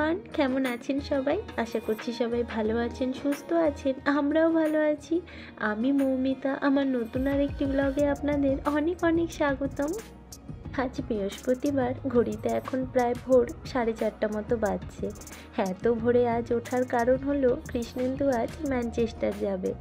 Everyone, কেমন আছেন সবাই? আশা করছি সবাই ভালো আছেন, সুস্থ আছেন। আমরাও ভালো আছি। আমি মৌমিতা। আমার নতুন আরেকটি ব্লগে আপনাদের অনেক অনেক স্বাগতম। আজ বৃহস্পতিবার, ঘড়িতে এখন প্রায় ভোর 4:30 মতো বাজছে। এত ভোরে আজ ওঠার কারণ হলো কৃষ্ণেন্দু আজ ম্যানচেস্টার যাবে।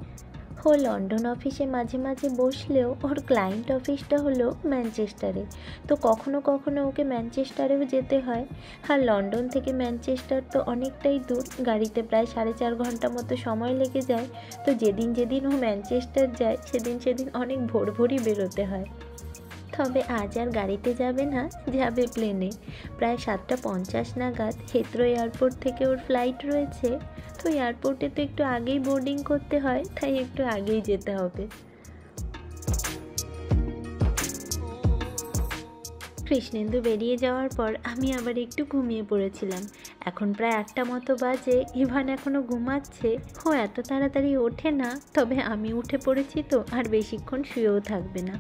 ও লন্ডন অফিসে মাঝে মাঝে বসলেও ওর ক্লায়েন্ট অফিসটা হলো ম্যানচেস্টারে, তো কখনো কখনো ওকে ম্যানচেস্টারেও যেতে হয়। আর লন্ডন থেকে ম্যানচেস্টার তো অনেকটাই দূর, গাড়িতে প্রায় 4.5 ঘন্টা মতো সময় লেগে যায়। তো যেদিন যেদিন ও ম্যানচেস্টার যায় সেদিন সেদিন অনেক ভোর ভোরই বেরোতে হয়। তবে আজ আর গাড়িতে যাবে না, যাবে প্লেনে। প্রায় 7:50 নাগাদ হেথ্রো এয়ারপোর্ট থেকে ওর ফ্লাইট রয়েছে। তো এয়ারপোর্টে তো একটু আগেই বোর্ডিং করতে হয়, তাই একটু আগেই যেতে হবে। কৃষ্ণেন্দু বেরিয়ে যাওয়ার পর আমি আবার একটু ঘুমিয়ে পড়েছিলাম। এখন প্রায় 1টা মতো বাজে। ইভান এখনও ঘুমাচ্ছে। ও এত তাড়াতাড়ি ওঠে না, তবে আমি উঠে পড়েছি তো আর বেশিক্ষণ শুয়েও থাকবে না।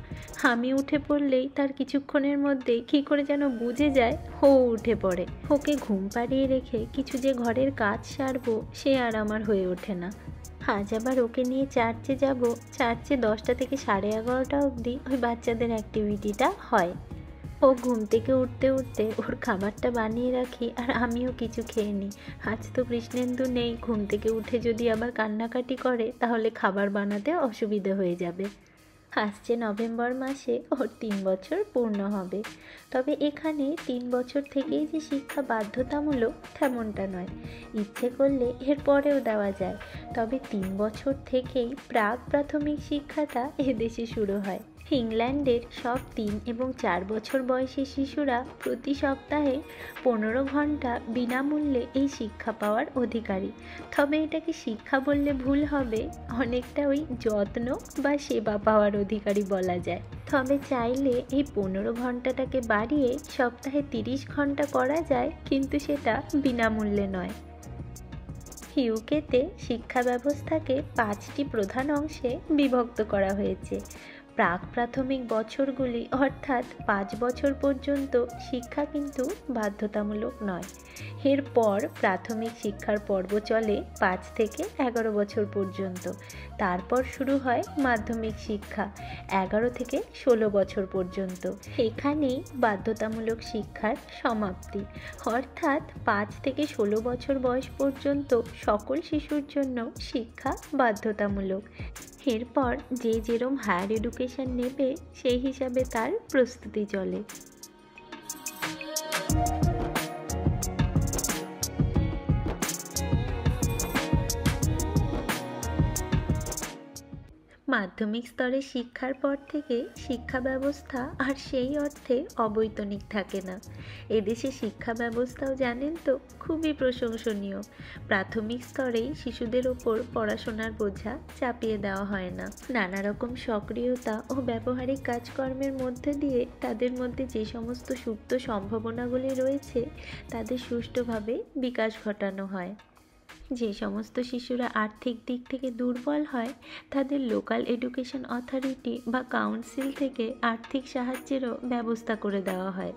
আমি উঠে পড়লেই তার কিছুক্ষণের মধ্যেই কী করে যেন বুঝে যায়, ও উঠে পড়ে। ওকে ঘুম পাড়িয়ে রেখে কিছু যে ঘরের কাজ সারবো সে আর আমার হয়ে ওঠে না। আজ আবার ওকে নিয়ে চার্চে যাব। চার্চে 10টা থেকে 11:30 অবধি ওই বাচ্চাদের অ্যাক্টিভিটিটা হয়। ও ঘুম থেকে উঠতে উঠতে ওর খাবারটা বানিয়ে রাখি আর আমিও কিছু খেয়ে নিই। আজ তো কৃষ্ণেন্দু নেই, ঘুম থেকে উঠে যদি আবার কান্নাকাটি করে তাহলে খাবার বানাতে অসুবিধে হয়ে যাবে। আসছে নভেম্বর মাসে ওর 3 বছর পূর্ণ হবে। তবে এখানে 3 বছর থেকেই যে শিক্ষা বাধ্যতামূলক তেমনটা নয়, ইচ্ছে করলে এর পরেও দেওয়া যায়। তবে 3 বছর থেকেই প্রাক প্রাথমিক শিক্ষাটা এদেশে শুরু হয়। ইংল্যান্ডের সব 3 এবং 4 বছর বয়সী শিশুরা প্রতি সপ্তাহে 15 ঘন্টা বিনামূল্যে এই শিক্ষা পাওয়ার অধিকারী। তবে এটাকে শিক্ষা বললে ভুল হবে, অনেকটা ওই যত্ন বা সেবা পাওয়ার অধিকারী বলা যায়। তবে চাইলে এই 15 ঘন্টাটাকে বাড়িয়ে সপ্তাহে 30 ঘন্টা করা যায়, কিন্তু সেটা বিনামূল্যে নয়। ইউকেতে শিক্ষা ব্যবস্থাকে 5টি প্রধান অংশে বিভক্ত করা হয়েছে। প্রাক প্রাথমিক বছরগুলি অর্থাৎ 5 বছর পর্যন্ত শিক্ষা কিন্তু বাধ্যতামূলক নয়। এরপর প্রাথমিক শিক্ষার পর্ব চলে 5 থেকে 11 বছর পর্যন্ত। তারপর শুরু হয় মাধ্যমিক শিক্ষা 11 থেকে 16 বছর পর্যন্ত। এখানেই বাধ্যতামূলক শিক্ষার সমাপ্তি, অর্থাৎ 5 থেকে 16 বছর বয়স পর্যন্ত সকল শিশুর জন্য শিক্ষা বাধ্যতামূলক। এরপর যে যেরম হায়ার এডুকেশন নেবে সেই হিসাবে তার প্রস্তুতি চলে। মাধ্যমিক স্তরের শিক্ষার পর থেকে শিক্ষা ব্যবস্থা আর সেই অর্থে অবৈতনিক থাকে না। এদেশে শিক্ষা ব্যবস্থাও জানেন তো খুবই প্রশংসনীয়। প্রাথমিক স্তরেই শিশুদের ওপর পড়াশোনার বোঝা চাপিয়ে দেওয়া হয় না। নানা রকম সক্রিয়তা ও ব্যবহারিক কাজকর্মের মধ্যে দিয়ে তাদের মধ্যে যে সমস্ত সুপ্ত সম্ভাবনাগুলি রয়েছে তাদের সুষ্ঠুভাবে বিকাশ ঘটানো হয়। যে সমস্ত শিশুরা আর্থিক দিক থেকে দুর্বল হয় তাদের লোকাল এডুকেশন অথরিটি বা কাউন্সিল থেকে আর্থিক সাহায্যেরও ব্যবস্থা করে দেওয়া হয়।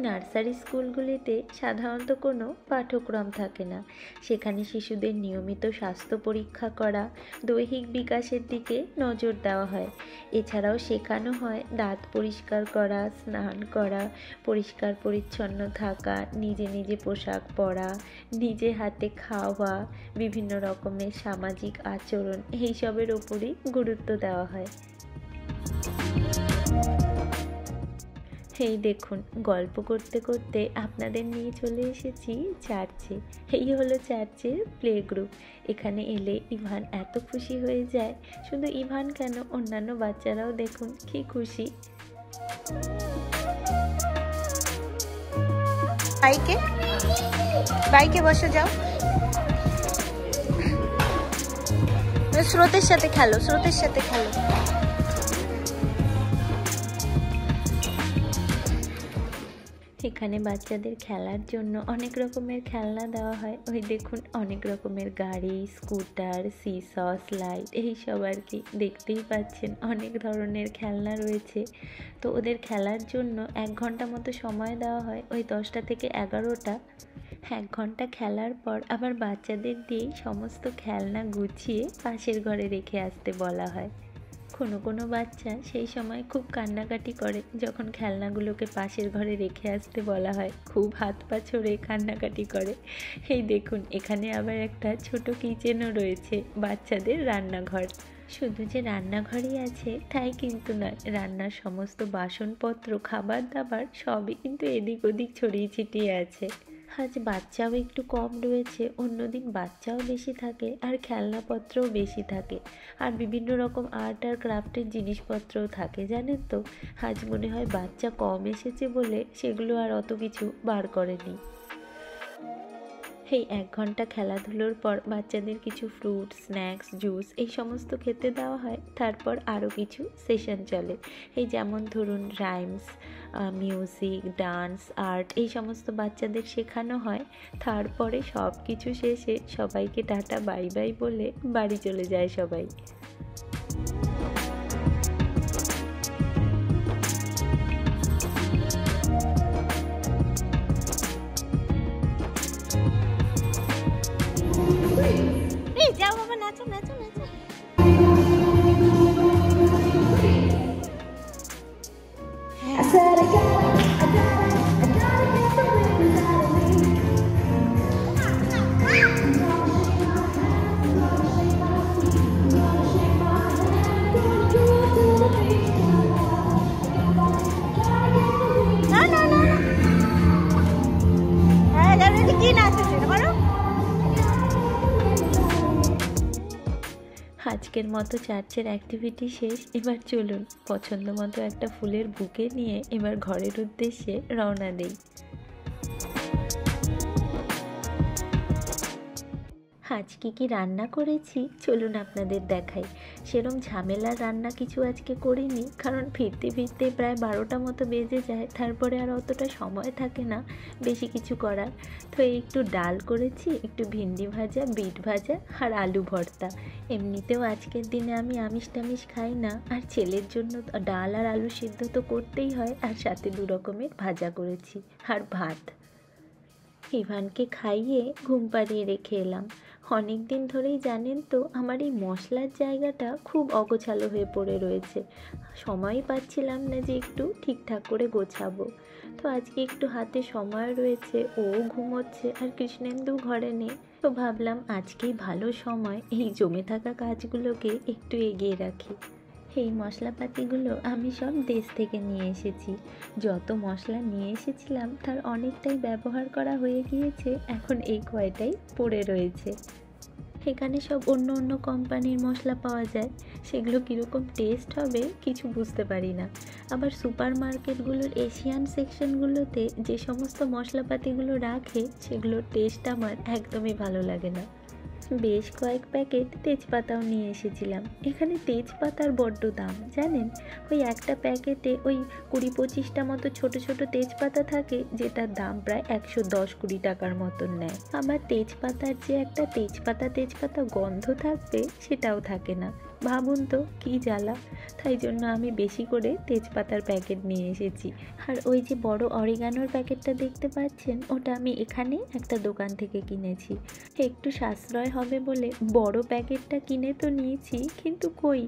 নার্সারি স্কুলগুলিতে সাধারণত কোনো পাঠ্যক্রম থাকে না। সেখানে শিশুদের নিয়মিত স্বাস্থ্য পরীক্ষা করা, দৈহিক বিকাশের দিকে নজর দেওয়া হয়। এছাড়াও শেখানো হয় দাঁত পরিষ্কার করা, স্নান করা, পরিষ্কার পরিচ্ছন্ন থাকা, নিজে নিজে পোশাক পরা, নিজে হাতে খাওয়া, বিভিন্ন রকমের সামাজিক আচরণ, এইসবের ওপরই গুরুত্ব দেওয়া হয়। এই দেখুন, গল্প করতে করতে আপনাদের নিয়ে চলে এসেছি চার্চে। এই হলো চার্চের প্লে গ্রুপ। এখানে এলে ইভান এত খুশি হয়ে যায়। শুধু ইভান কেন, অন্যান্য বাচ্চারাও দেখুন কি খুশি। বাইকে বাইকে বসে যাও, স্রোতের সাথে খেলো, স্রোতের সাথে খেলো। এখানে বাচ্চাদের খেলার জন্য অনেক রকমের খেলনা দেওয়া হয়। ওই দেখুন অনেক রকমের গাড়ি, স্কুটার, সিস, স্লাইড, এইসব আর কি। দেখতেই পাচ্ছেন অনেক ধরনের খেলনা রয়েছে। তো ওদের খেলার জন্য 1 ঘন্টা মতো সময় দেওয়া হয়, ওই 10টা থেকে 11টা। 1 ঘন্টা খেলার পর আবার বাচ্চাদের দিয়ে সমস্ত খেলনা গুছিয়ে পাশের ঘরে রেখে আসতে বলা হয়। কোনো কোনো বাচ্চা সেই সময় খুব কান্নাকাটি করে যখন খেলনাগুলোকে পাশের ঘরে রেখে আসতে বলা হয়, খুব হাত পা ছড়ে কান্নাকাটি করে। এই দেখুন, এখানে আবার একটা ছোট কিচেনও রয়েছে, বাচ্চাদের রান্নাঘর। শুধু যে রান্নাঘরই আছে তাই কিন্তু নয়, রান্নার সমস্ত বাসনপত্র, খাবার দাবার সবই কিন্তু এদিক ওদিক ছড়িয়ে ছিটিয়ে আছে। আজ বাচ্চাও একটু কম রয়েছে, অন্যদিন বাচ্চাও বেশি থাকে আর খেলনাপত্রও বেশি থাকে, আর বিভিন্ন রকম আর্ট আর ক্রাফটের জিনিসপত্রও থাকে। জানেন তো, আজ মনে হয় বাচ্চা কম এসেছে বলে সেগুলো আর অত কিছু বার করেনি। এই 1 ঘন্টা খেলাধুলোর পর বাচ্চাদের কিছু ফ্রুট, স্ন্যাক্স, জুস এই সমস্ত খেতে দেওয়া হয়। তারপর আরও কিছু সেশন চলে, এই যেমন ধরুন রাইমস, মিউজিক, ডান্স, আর্ট এই সমস্ত বাচ্চাদের শেখানো হয়। তারপরে সব কিছু শেষে সবাইকে টাটা বাই বাই বলে বাড়ি চলে যায় সবাই। যাও বাবা, নাচো নাচো নাচো। কি নাচ আছে করো। আজকের মতো চার্চের অ্যাক্টিভিটি শেষ। এবার চলুন পছন্দ মতো একটা ফুলের বুকে নিয়ে এবার ঘরের উদ্দেশ্যে রওনা দেই। আজ কি রান্না করেছি চলুন আপনাদের দেখাই। সেরম ঝামেলার রান্না কিছু আজকে করিনি, কারণ ফিরতে ফিরতে প্রায় 12টা মতো বেজে যায়, তারপরে আর অতটা সময় থাকে না বেশি কিছু করার। তো একটু ডাল করেছি, একটু ভিন্ডি ভাজা, বিট ভাজা আর আলু ভর্তা। এমনিতেও আজকের দিনে আমি আমিষ টামিষ খাই না, আর ছেলের জন্য ডাল আর আলু সিদ্ধ তো করতেই হয়, আর সাথে 2 রকমের ভাজা করেছি আর ভাত। ইভানকে খাইয়ে ঘুম পাড়িয়ে রেখে এলাম। অনেক দিন ধরেই জানেন তো আমার এই মশলার জায়গাটা খুব অগোছালো হয়ে পড়ে রয়েছে, সময়ই পাচ্ছিলাম না যে একটু ঠিকঠাক করে গোছাবো। তো আজকে একটু হাতে সময় রয়েছে, ও ঘুমোচ্ছে আর কৃষ্ণেন্দু ঘরে নেই, তো ভাবলাম আজকেই ভালো সময় এই জমে থাকা কাজগুলোকে একটু এগিয়ে রাখি। এই মশলাপাতিগুলো আমি সব দেশ থেকে নিয়ে এসেছি। যত মশলা নিয়ে এসেছিলাম তার অনেকটাই ব্যবহার করা হয়ে গিয়েছে, এখন এই কয়টাই পড়ে রয়েছে। এখানে সব অন্য অন্য কোম্পানির মশলা পাওয়া যায়, সেগুলো কীরকম টেস্ট হবে কিছু বুঝতে পারি না। আবার সুপার মার্কেটগুলোর এশিয়ান সেকশনগুলোতে যে সমস্ত মশলাপাতিগুলো রাখে সেগুলোর টেস্ট আমার একদমই ভালো লাগে না। বেশ কয়েক প্যাকেট তেজপাতাও নিয়ে এসেছিলাম। এখানে তেজপাতার বড্ড দাম জানেন, ওই একটা প্যাকেটে ওই 20-25টা মতো ছোট ছোট তেজপাতা থাকে, যেটার দাম প্রায় 110-20 টাকার মতন নেয়। আবার তেজপাতার যে একটা তেজপাতা গন্ধ থাকবে সেটাও থাকে না। ভাবুন তো কী জ্বালা। তাই জন্য আমি বেশি করে তেজপাতার প্যাকেট নিয়ে এসেছি। আর ওই যে বড় অরিগানোর প্যাকেটটা দেখতে পাচ্ছেন, ওটা আমি এখানে একটা দোকান থেকে কিনেছি। একটু সাশ্রয় হবে বলে বড় প্যাকেটটা কিনে তো নিয়েছি, কিন্তু কই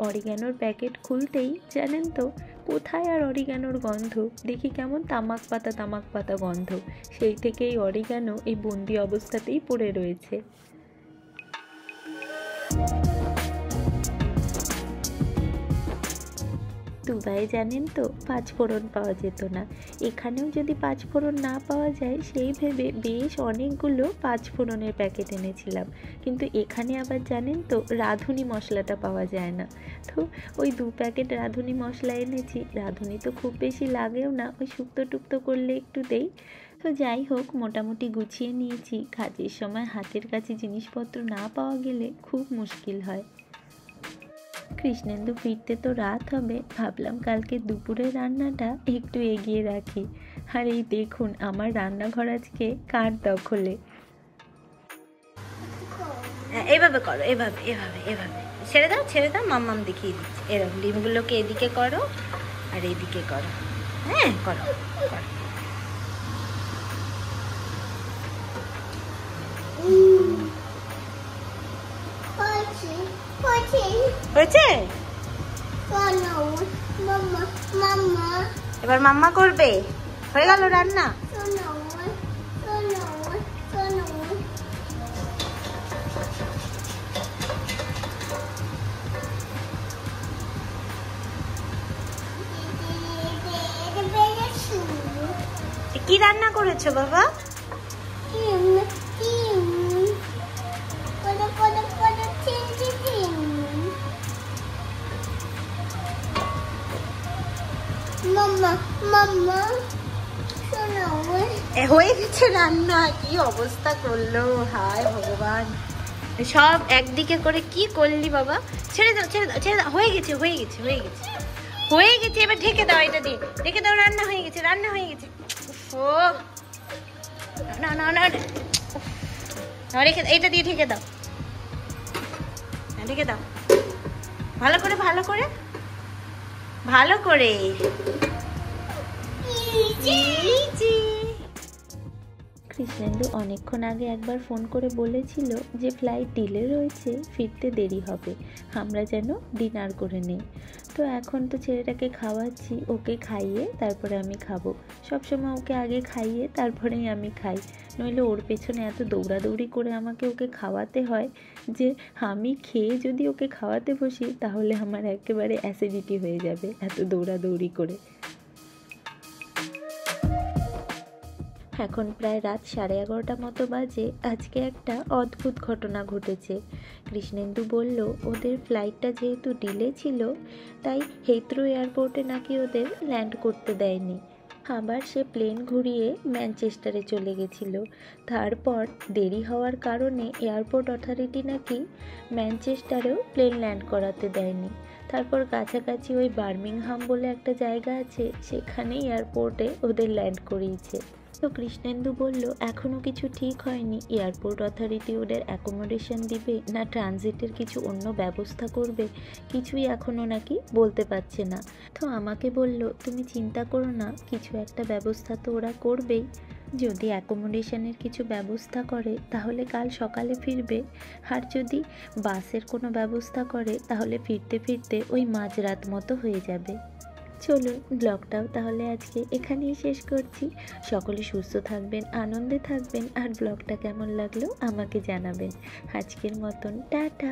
অরিগানোর প্যাকেট খুলতেই জানেন তো কোথায় আর অরিগানোর গন্ধ, দেখি কেমন তামাক পাতা গন্ধ। সেই থেকেই অরিগানো এই বন্দি অবস্থাতেই পড়ে রয়েছে। দুবাই জানেন তো 5 ফোড়ন পাওয়া যেত না, এখানেও যদি 5 ফোড়ন না পাওয়া যায় সেই ভেবে বেশ অনেকগুলো 5 ফোড়নের প্যাকেট এনেছিলাম, কিন্তু এখানে আবার জানেন তো রাঁধুনি মশলাটা পাওয়া যায় না। তো ওই 2 প্যাকেট রাঁধুনি মশলা এনেছি। রাঁধুনি তো খুব বেশি লাগেও না, ওই শুক্তো টুক্তো করলে একটু দেই। তো যাই হোক, মোটামুটি গুছিয়ে নিয়েছি। কাজের সময় হাতের কাছে জিনিসপত্র না পাওয়া গেলে খুব মুশকিল হয়। কৃষ্ণেন্দু ফিরতে তো রাত হবে, ভাবলাম কালকে দুপুরে রান্নাটা একটু এগিয়ে রাখি। আর এই দেখুন আমার রান্নাঘর আজকে কার দখলে। এইভাবে করো, এভাবে এভাবে এভাবে ছেড়ে দাও মাম্মাম দেখিয়ে দিচ্ছি। এরকম ডিমগুলোকে এদিকে করো আর এদিকে করো। হ্যাঁ করো করো। হয়েছে? এবার মাম্মা করবে। হয়ে গেল রান্না? কি রান্না করেছো বাবা? হয়ে গেছে রান্না। কি অবস্থা করলো, হায় ভগবান। সব একদিকে করে কি করলি বাবা? ছেড়ে দাও ছেড়ে দাও ছেড়ে দাও। হয়ে গেছে হয়ে গেছে হয়ে গেছে হয়ে গেছে। এবার ঢেকে দাও, এটা দিয়ে ঢেকে দাও। রান্না হয়ে গেছে রান্না হয়ে গেছে। ও না না না, রেখে এইটা দিয়ে ঢেকে দাও, ঢেকে দাও ভালো করে ভালো করে ভালো করে। কৃষ্ণেন্দু অনেকক্ষণ আগে একবার ফোন করে বলেছিল যে ফ্লাইট ডিলে রয়েছে, ফিরতে দেরি হবে, আমরা যেন ডিনার করে নেই। তো এখন তো ছেলেটাকে খাওয়াচ্ছি, ওকে খাইয়ে তারপরে আমি খাবো। সবসময় ওকে আগে খাইয়ে তারপরেই আমি খাই, নইলে ওর পেছনে এত দৌড়াদৌড়ি করে আমাকে ওকে খাওয়াতে হয় যে আমি খেয়ে যদি ওকে খাওয়াতে বসি তাহলে আমার একেবারে অ্যাসিডিটি হয়ে যাবে এত দৌড়াদৌড়ি করে। এখন প্রায় রাত 11:30 মতো বাজে। আজকে একটা অদ্ভুত ঘটনা ঘটেছে। কৃষ্ণেন্দু বলল ওদের ফ্লাইটটা যেহেতু ডিলে ছিল তাই হিথ্রো এয়ারপোর্টে নাকি ওদের ল্যান্ড করতে দেয়নি। আবার সে প্লেন ঘুরিয়ে ম্যানচেস্টারে চলে গেছিল। তারপর দেরি হওয়ার কারণে এয়ারপোর্ট অথরিটি নাকি ম্যানচেস্টারেও প্লেন ল্যান্ড করাতে দেয়নি। তারপর কাছাকাছি ওই বার্মিংহাম বলে একটা জায়গা আছে, সেখানেই এয়ারপোর্টে ওদের ল্যান্ড করিয়েছে। তো কৃষ্ণেন্দু বলল এখনও কিছু ঠিক হয়নি, এয়ারপোর্ট অথরিটি ওদের অ্যাকোমোডেশন দিবে না ট্রানজিটের কিছু অন্য ব্যবস্থা করবে, কিছুই এখনও নাকি বলতে পারছে না। তো আমাকে বলল তুমি চিন্তা করো না, কিছু একটা ব্যবস্থা তো ওরা করবেই। যদি অ্যাকোমোডেশনের কিছু ব্যবস্থা করে তাহলে কাল সকালে ফিরবে, আর যদি বাসের কোনো ব্যবস্থা করে তাহলে ফিরতে ফিরতে ওই মাঝরাত মতো হয়ে যাবে। চলুন ব্লগটাও তাহলে আজকে এখানেই শেষ করছি। সকলে সুস্থ থাকবেন, আনন্দে থাকবেন, আর ব্লগটা কেমন লাগলো আমাকে জানাবেন। আজকের মতন টাটা।